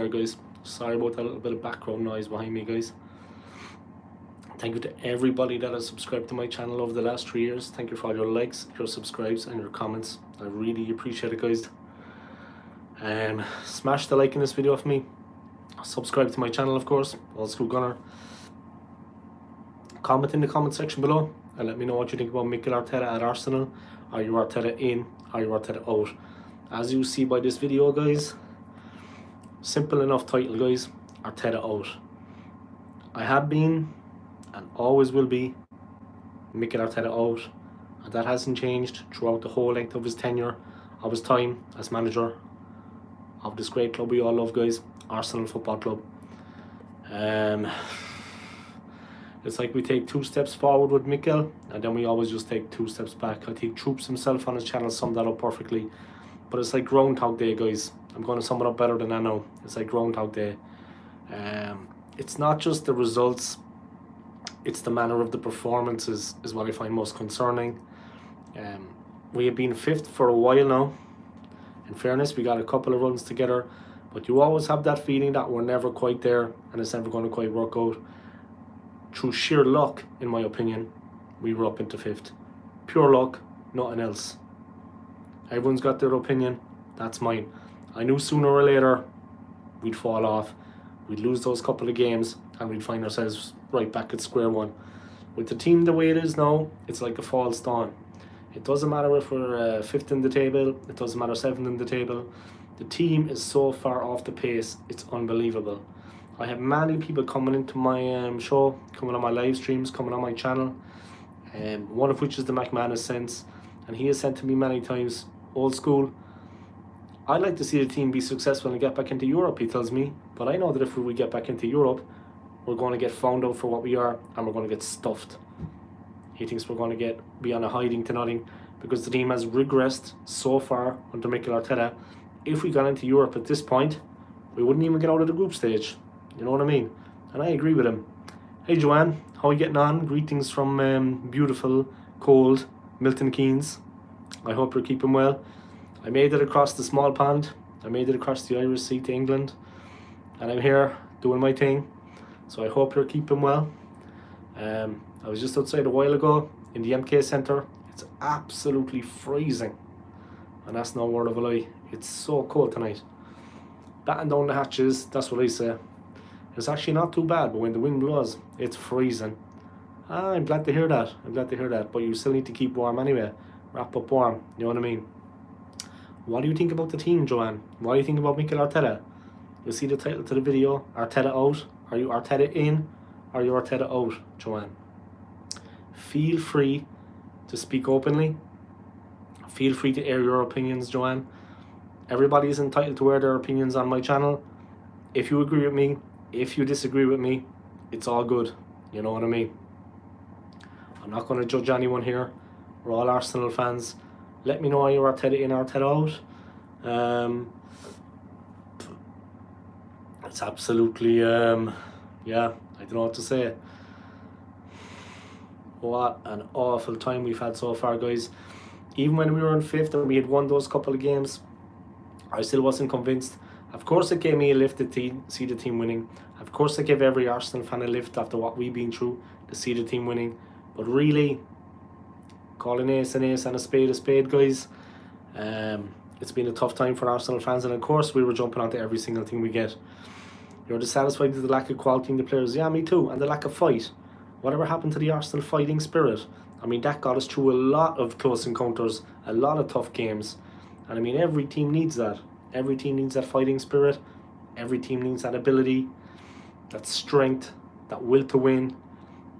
guys. Sorry about that little bit of background noise behind me, guys. Thank you to everybody that has subscribed to my channel over the last 3 years. Thank you for all your likes, your subscribes, and your comments. I really appreciate it, guys. Smash the like in this video for me. Subscribe to my channel, of course, Old School Gunner. Comment in the comment section below and let me know what you think about Mikel Arteta at Arsenal. Are you Arteta in? Are you Arteta out? As you see by this video, guys, simple enough title, guys. Arteta out. I have been and always will be Mikel Arteta out, and that hasn't changed throughout the whole length of his tenure, of his time as manager of this great club we all love, guys, Arsenal Football Club. It's like we take 2 steps forward with Mikel and then we always just take 2 steps back. I think Troops himself on his channel summed that up perfectly. But it's like Groundhog Day, guys. I'm going to sum it up better than I know. It's like Groundhog Day. It's not just the results, it's the manner of the performances is what I find most concerning. We have been 5th for a while now. In fairness, we got a couple of runs together, but you always have that feeling that we're never quite there and it's never going to quite work out. Through sheer luck, in my opinion, we were up into 5th. Pure luck, nothing else. Everyone's got their opinion, that's mine. I knew sooner or later we'd fall off, we'd lose those couple of games and we'd find ourselves right back at square one. With the team the way it is now, it's like a false dawn. It doesn't matter if we're 5th in the table, it doesn't matter 7th in the table. The team is so far off the pace, it's unbelievable. I have many people coming into my show, coming on my live streams, coming on my channel, one of which is the McManus Sense, and he has said to me many times, Old School, I'd like to see the team be successful and get back into Europe, he tells me, but I know that if we get back into Europe, we're going to get found out for what we are and we're going to get stuffed. He thinks we're going to be on a hiding to nothing because the team has regressed so far under Mikel Arteta. If we got into Europe at this point, we wouldn't even get out of the group stage. You know what I mean? And I agree with him. Hey Joanne, how are you getting on? Greetings from beautiful, cold Milton Keynes. I hope you're keeping well. I made it across the small pond. I made it across the Irish Sea to England. And I'm here doing my thing. So I hope you're keeping well. I was just outside a while ago in the MK Centre. It's absolutely freezing. And that's no word of a lie. It's so cold tonight. Batten down the hatches, that's what I say. It's actually not too bad, but when the wind blows, it's freezing. I'm glad to hear that. I'm glad to hear that. But you still need to keep warm anyway. Wrap up warm. You know what I mean? What do you think about the team, Joanne? What do you think about Mikel Arteta? You see the title to the video, Arteta out. Are you Arteta in? Are you Arteta out, Joanne? Feel free to speak openly. Feel free to air your opinions, Joanne. Everybody is entitled to air their opinions on my channel. If you agree with me, if you disagree with me, it's all good. You know what I mean? I'm not going to judge anyone here. We're all Arsenal fans. Let me know are you Arteta in, Arteta out. It's absolutely, yeah, I don't know what to say. What an awful time we've had so far, guys. Even when we were in 5th and we had won those couple of games, I still wasn't convinced. Of course it gave me a lift to see the team winning. Of course it gave every Arsenal fan a lift after what we've been through to see the team winning. But really, call an ace and a spade, guys. It's been a tough time for Arsenal fans, and of course we were jumping onto every single thing we get. You're dissatisfied with the lack of quality in the players. Yeah, me too. And the lack of fight. Whatever happened to the Arsenal fighting spirit? I mean, that got us through a lot of close encounters, a lot of tough games. And I mean, every team needs that. Every team needs that fighting spirit. Every team needs that ability, that strength, that will to win,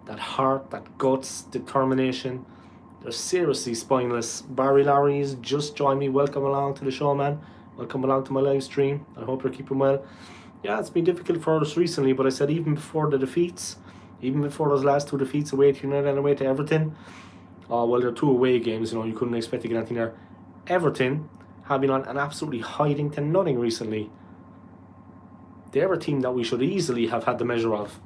that heart, that guts, determination. They're seriously spineless. Barry Larry's just joined me. Welcome along to the show, man. Welcome along to my live stream. I hope you're keeping well. Yeah, it's been difficult for us recently, but I said even before the defeats, even before those last 2 defeats away to United and away to Everton, oh well, they're 2 away games, you know, you couldn't expect to get anything there. Everton have been on an absolutely hiding to nothing recently. They're a team that we should easily have had the measure of.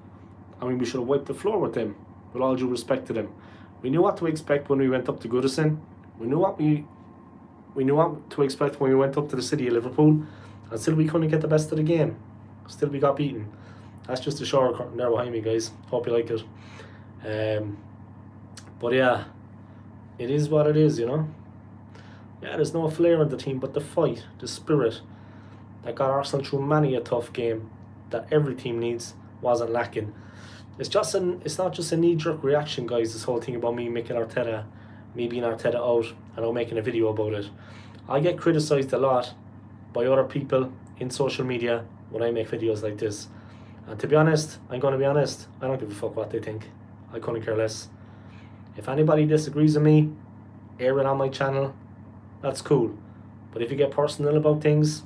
I mean, we should have wiped the floor with them, with all due respect to them. We knew what to expect when we went up to Goodison. We knew what to expect when we went up to the city of Liverpool, and still we couldn't get the best of the game. Still we got beaten. That's just the shower curtain there behind me, guys. Hope you like it. But yeah, it is what it is, you know. Yeah, there's no flair in the team, but the fight, the spirit that got Arsenal through many a tough game that every team needs wasn't lacking. It's not just a knee-jerk reaction, guys, this whole thing about me making Arteta, me being Arteta out, and I'm making a video about it. I get criticised a lot by other people in social media when I make videos like this. And to be honest, I'm going to be honest, I don't give a fuck what they think. I couldn't care less. If anybody disagrees with me, air it on my channel, that's cool. But if you get personal about things,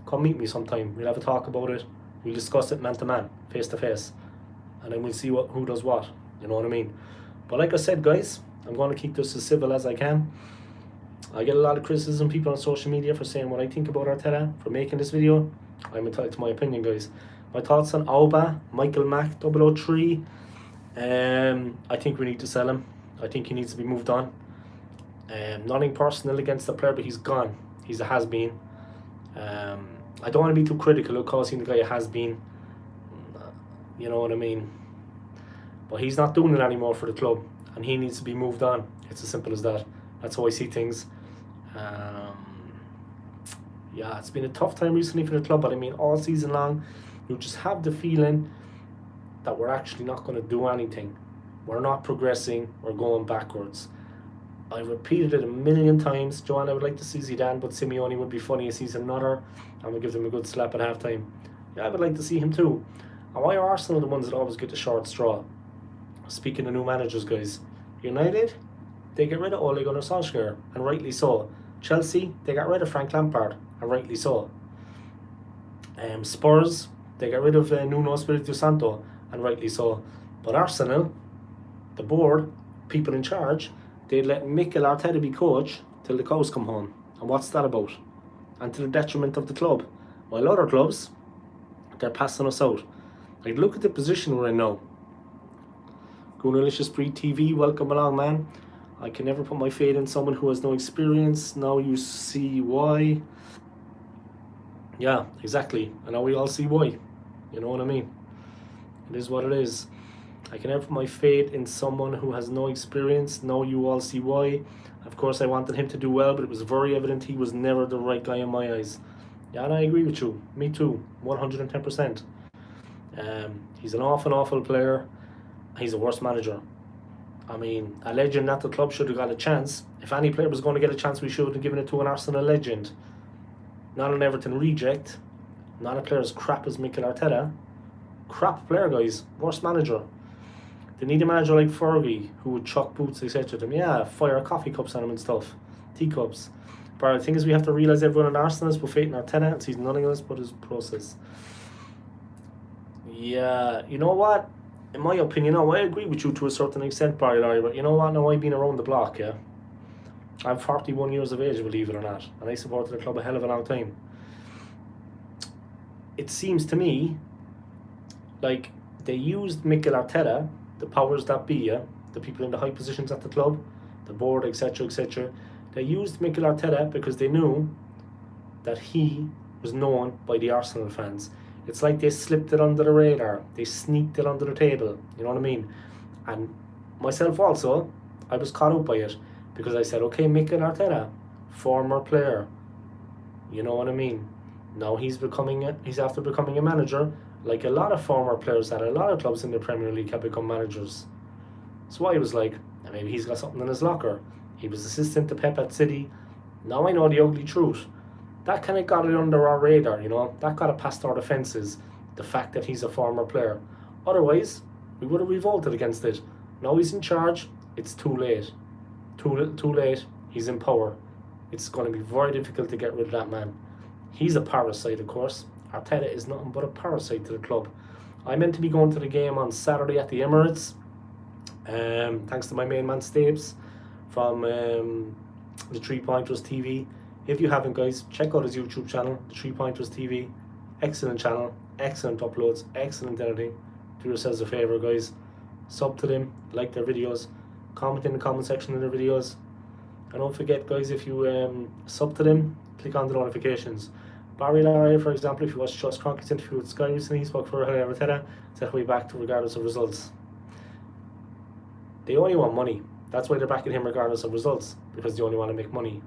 come meet me sometime. We'll have a talk about it. We'll discuss it man to man, face to face. And then we'll see who does what. You know what I mean? But like I said, guys, I'm going to keep this as civil as I can. I get a lot of criticism, people on social media, for saying what I think about Arteta, for making this video. I'm entitled to my opinion, guys. My thoughts on Auba, Michael Mack, 003. I think we need to sell him. I think he needs to be moved on. Nothing personal against the player, but he's gone. He's a has-been. I don't want to be too critical of calling the guy a has-been. You know what I mean? But he's not doing it anymore for the club, and he needs to be moved on. It's as simple as that. That's how I see things. Yeah, it's been a tough time recently for the club, but I mean, all season long, you just have the feeling that we're actually not going to do anything. We're not progressing. We're going backwards. I've repeated it a million times. Joanne, I would like to see Zidane, but Simeone would be funny if he's another, and we'll give them a good slap at halftime. Yeah, I would like to see him too. And why are Arsenal the ones that always get the short straw? Speaking of new managers, guys, United, they get rid of Ole Gunnar Solskjaer, and rightly so. Chelsea, they got rid of Frank Lampard, and rightly so. Spurs, they got rid of Nuno Espirito Santo, and rightly so. But Arsenal, the board, people in charge, they'd let Mikel Arteta be coach till the cows come home. And what's that about? And to the detriment of the club. While other clubs, they're passing us out. Like, look at the position we're in now. Goonalicious Breed TV, welcome along, man. I can never put my faith in someone who has no experience. Now you see why. Yeah, exactly. And now we all see why. You know what I mean? It is what it is. I can never put my faith in someone who has no experience. Now you all see why. Of course, I wanted him to do well, but it was very evident he was never the right guy in my eyes. Yeah, and I agree with you. Me too. 110%. He's an awful player. He's a worse manager. I mean, a legend at the club should have got a chance. If any player was going to get a chance, we should have given it to an Arsenal legend. Not an Everton reject. Not a player as crap as Mikel Arteta. Crap player, guys. Worst manager. They need a manager like Fergie, who would chuck boots, etc. to them. Yeah, fire coffee cups on him and stuff. Teacups. But the thing is, we have to realise everyone in Arsenal is put faith in Arteta and sees nothing else but his process. Yeah, you know what? In my opinion, I agree with you to a certain extent, Barry Larry, but you know what? Now I've been around the block, yeah? I'm 41 years of age, believe it or not, and I supported the club a hell of a long time. It seems to me like they used Mikel Arteta, the powers that be, yeah? The people in the high positions at the club, the board, etc., etc. They used Mikel Arteta because they knew that he was known by the Arsenal fans. It's like they slipped it under the radar. They sneaked it under the table. You know what I mean? And myself also, I was caught up by it because I said, okay, Mikel Arteta, former player. You know what I mean? Now he's after becoming a manager, like a lot of former players at a lot of clubs in the Premier League have become managers. So I was like, maybe he's got something in his locker. He was assistant to Pep at City. Now I know the ugly truth. That kind of got it under our radar, you know. That got it past our defences, the fact that he's a former player. Otherwise, we would have revolted against it. Now he's in charge, it's too late. Too late, he's in power. It's going to be very difficult to get rid of that man. He's a parasite, of course. Arteta is nothing but a parasite to the club. I meant to be going to the game on Saturday at the Emirates. Thanks to my main man, Stapes, from the 3 Pointers TV. If you haven't, guys, check out his YouTube channel, the 3 Pointers TV. Excellent channel, excellent uploads, excellent editing. Do yourselves a favour, guys. Sub to them, like their videos, comment in the comment section of their videos. And don't forget, guys, if you sub to them, click on the notifications. Barry Larry, for example, if you watch Josh Cronky's interview with Sky recently, he spoke for Arteta, said he'll be back regardless of results. They only want money. That's why they're backing him regardless of results, because they only want to make money.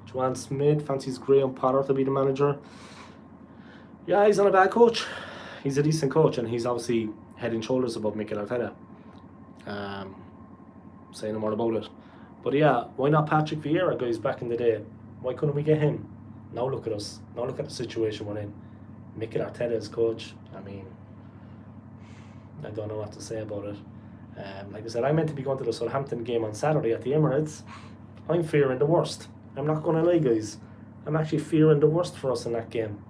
Joanne Smith fancies Graham Potter to be the manager. Yeah, he's not a bad coach. He's a decent coach, and he's obviously head and shoulders above Mikel Arteta. Say no more about it. But yeah, why not Patrick Vieira, guys, back in the day? Why couldn't we get him? Now look at us. Now look at the situation we're in. Mikel Arteta is coach. I mean, I don't know what to say about it. Like I said, I meant to be going to the Southampton game on Saturday at the Emirates. I'm fearing the worst. I'm not going to lie, guys. I'm actually fearing the worst for us in that game.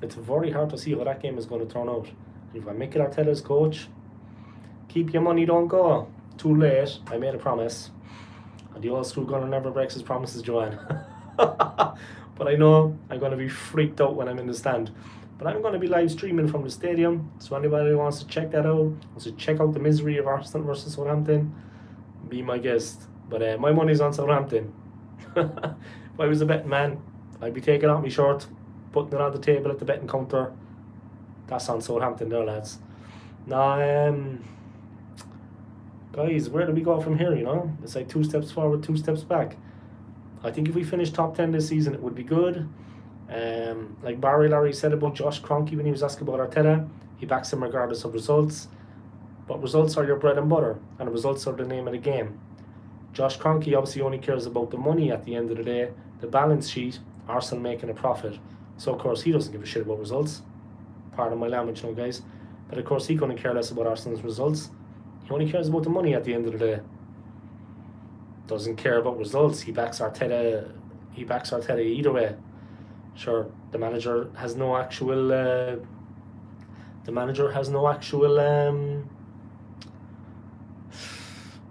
It's very hard to see how that game is going to turn out. You've got Mikel Arteta as coach. Keep your money, don't go. Too late. I made a promise. And the old school gunner never breaks his promises, Joanne. But I know I'm going to be freaked out when I'm in the stand. But I'm going to be live streaming from the stadium. So anybody who wants to check that out, wants to check out the misery of Arsenal versus Southampton, be my guest. But my money's on Southampton. If I was a betting man, I'd be taking out my shirt, putting it on the table at the betting counter. That's on Southampton there, lads. Now, guys, where do we go from here, you know? It's like 2 steps forward, 2 steps back. I think if we finish top 10 this season, it would be good. Like Barry Larry said about Josh Cronky when he was asking about Arteta, he backs him regardless of results. But results are your bread and butter, and results are the name of the game. Josh Cronky obviously only cares about the money at the end of the day, the balance sheet, Arsenal making a profit. So of course he doesn't give a shit about results. Pardon my language now, guys. But of course he couldn't care less about Arsenal's results. He only cares about the money at the end of the day. Doesn't care about results. He backs Arteta. He backs Arteta either way. Sure, the manager has no actual.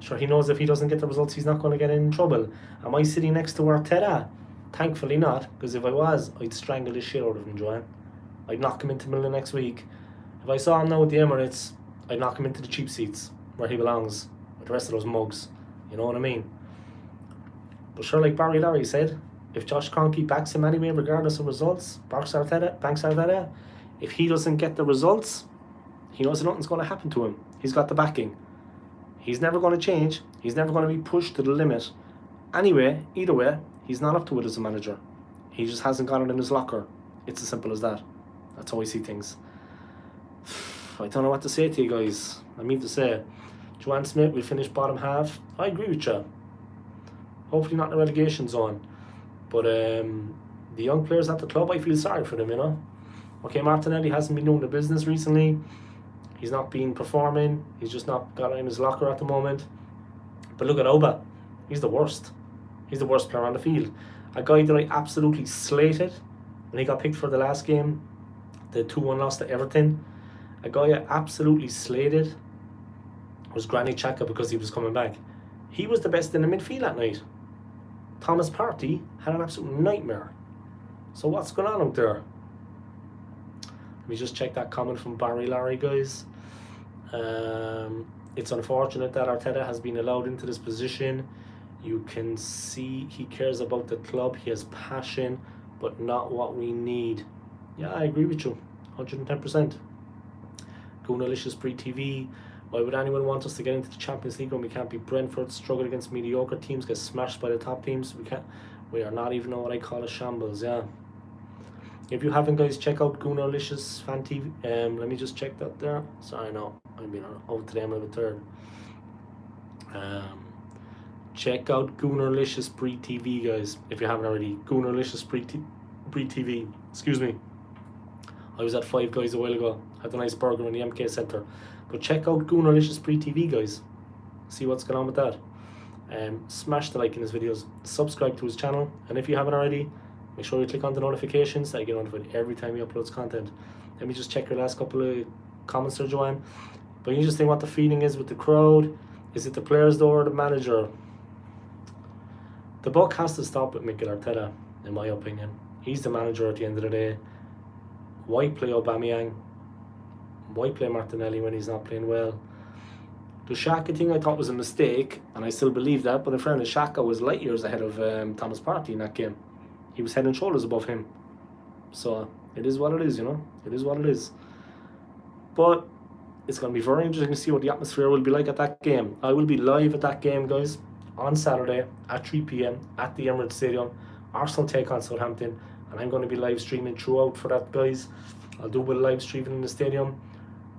Sure, he knows if he doesn't get the results, he's not going to get in trouble. Am I sitting next to Arteta? Thankfully not, because if I was, I'd strangle the shit out of him, Joanne. I'd knock him into Milan next week. If I saw him now at the Emirates, I'd knock him into the cheap seats where he belongs with the rest of those mugs. You know what I mean? But sure, like Barry Larry said, if Josh Cronky backs him anyway, regardless of results, banks Arteta, if he doesn't get the results, he knows nothing's going to happen to him. He's got the backing. He's never going to change. He's never going to be pushed to the limit. Anyway, either way, he's not up to it as a manager. He just hasn't got it in his locker. It's as simple as that. That's how I see things. I don't know what to say to you guys. I mean to say, Joanne Smith will finish bottom half. I agree with you. Hopefully not in the relegation zone. But the young players at the club, I feel sorry for them, you know. Okay, Martinelli hasn't been doing the business recently. He's not been performing. He's just not got it in his locker at the moment. But look at Oba. He's the worst. He's the worst player on the field. A guy that I absolutely slated when he got picked for the last game, the 2-1 loss to Everton. A guy I absolutely slated was Granit Xhaka because he was coming back. He was the best in the midfield that night. Thomas Partey had an absolute nightmare. So what's going on out there? Let me just check that comment from Barry Larry, guys. It's unfortunate that Arteta has been allowed into this position. You can see he cares about the club. He has passion, but not what we need. Yeah, I agree with you. 110%. Goonalicious Pre-TV. Why would anyone want us to get into the Champions League when we can't beat Brentford, struggle against mediocre teams, get smashed by the top teams? We are not even on what I call a shambles, yeah. If you haven't, guys, check out Goonalicious Fan TV. Let me just check that there. Sorry, no, I've been out today, I'm on the third. Check out Goonalicious Pre-TV, guys, if you haven't already. Goonalicious Pre-TV, excuse me. I was at Five Guys a while ago, had a nice burger in the MK Centre. But check out Goonalicious Pre-TV, guys. See what's going on with that. Smash the like in his videos. Subscribe to his channel. And if you haven't already, make sure you click on the notifications so you get notified every time he uploads content. Let me just check your last couple of comments there, Joanne. But you just think what the feeling is with the crowd. Is it the players though or the manager? The buck has to stop with Mikel Arteta, in my opinion. He's the manager at the end of the day. Why play Aubameyang? Why play Martinelli when he's not playing well? The Xhaka thing I thought was a mistake, and I still believe that, but in fairness, Xhaka was light years ahead of Thomas Partey in that game. he was head and shoulders above him. So it is what it is, you know. It is what it is. But it's going to be very interesting to see what the atmosphere will be like at that game. I will be live at that game, guys, on Saturday at 3 p.m. at the Emirates Stadium. Arsenal take on Southampton, and I'm going to be live streaming throughout for that, guys. I'll do a live streaming in the stadium.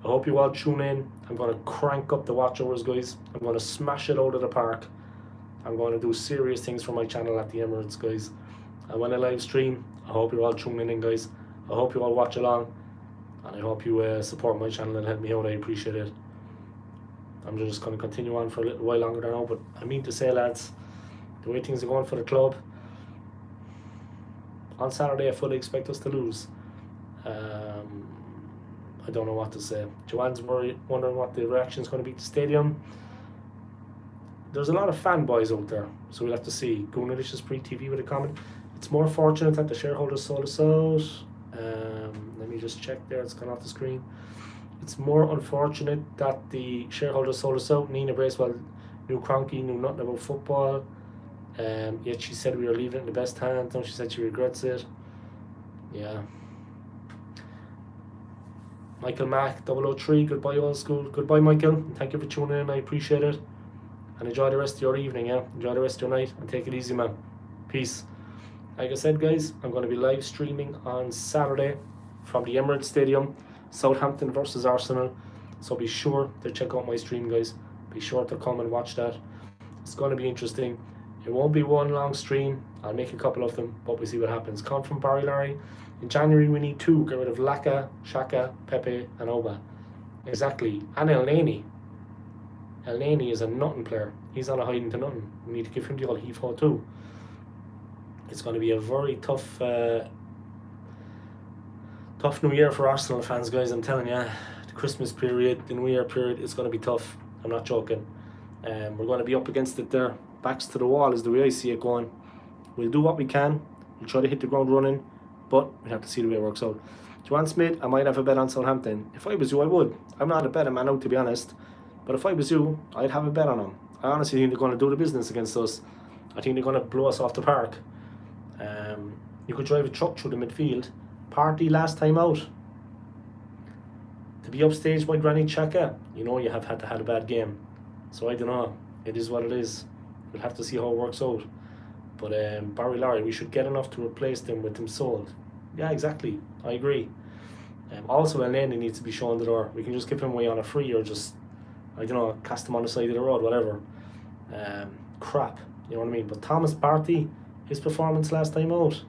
I hope you all tune in. I'm going to crank up the watch hours, guys. I'm going to smash it out of the park. I'm going to do serious things for my channel at the Emirates, guys. And when I live stream, I hope you're all tuning in, guys. I hope you all watch along. And I hope you support my channel and help me out. I appreciate it. I'm just going to continue on for a little while longer now. But I mean to say, lads, the way things are going for the club, on Saturday I fully expect us to lose. I don't know what to say. Joanne's wondering what the reaction is going to be to the stadium. There's a lot of fanboys out there, so we'll have to see. Goonalicious Pre-TV with a comment. It's more fortunate that the shareholders sold us out. Let me just check there, it's gone off the screen. It's more unfortunate that the shareholders sold us out. Nina Bracewell knew Cronky, knew nothing about football. Yet she said we were leaving it in the best hands. Now she said she regrets it. Yeah. Michael Mack 003, goodbye old school. Goodbye Michael, thank you for tuning in, I appreciate it. And enjoy the rest of your evening, yeah. Enjoy the rest of your night and take it easy, man. Peace. Like I said, guys, I'm going to be live streaming on Saturday from the Emirates Stadium, Southampton versus Arsenal. So be sure to check out my stream, guys. Be sure to come and watch that. It's going to be interesting. It won't be one long stream. I'll make a couple of them, but we'll see what happens. Come from Barry Larry. In January, we need 2. Get rid of Laka, Shaka, Pepe, and Oba. Exactly. And El Neni. El Neni is a nothing player. He's on a hiding to nothing. We need to give him the old heave too. It's going to be a very tough new year for Arsenal fans, guys. I'm telling you, the Christmas period, the New Year period, it's going to be tough. I'm not joking. We're going to be up against it there. Backs to the wall is the way I see it going. We'll do what we can. We'll try to hit the ground running, but we'll have to see the way it works out. Joanne Smith, I might have a bet on Southampton. If I was you, I would. I'm not a betting man out, to be honest. But if I was you, I'd have a bet on them. I honestly think they're going to do the business against us. I think they're going to blow us off the park. You could drive a truck through the midfield. Partey last time out. To be upstaged by Granit Xhaka, you know you have had to have a bad game. So I don't know. It is what it is. We'll have to see how it works out. But Barry Larry, we should get enough to replace them with them sold. Yeah, exactly. I agree. Also, El Neni needs to be shown the door. We can just give him away on a free or just, I don't know, cast him on the side of the road, whatever. Crap. You know what I mean? But Thomas Partey, his performance last time out.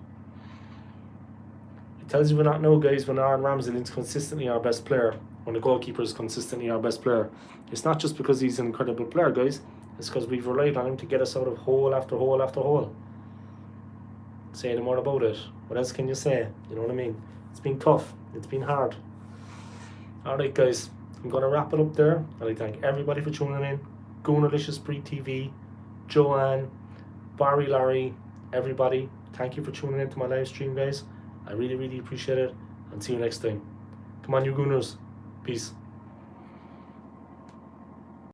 It tells you we're not know, guys, when Aaron Ramsdale is consistently our best player. When the goalkeeper is consistently our best player. It's not just because he's an incredible player, guys. It's because we've relied on him to get us out of hole after hole after hole. Say any more about it. What else can you say? You know what I mean? It's been tough. It's been hard. Alright, guys. I'm going to wrap it up there. I'd like to thank everybody for tuning in. Goonalicious Pre-TV, Joanne, Barry Larry, everybody. Thank you for tuning in to my live stream, guys. I really, really appreciate it. And see you next time. Come on, you Gooners. Peace.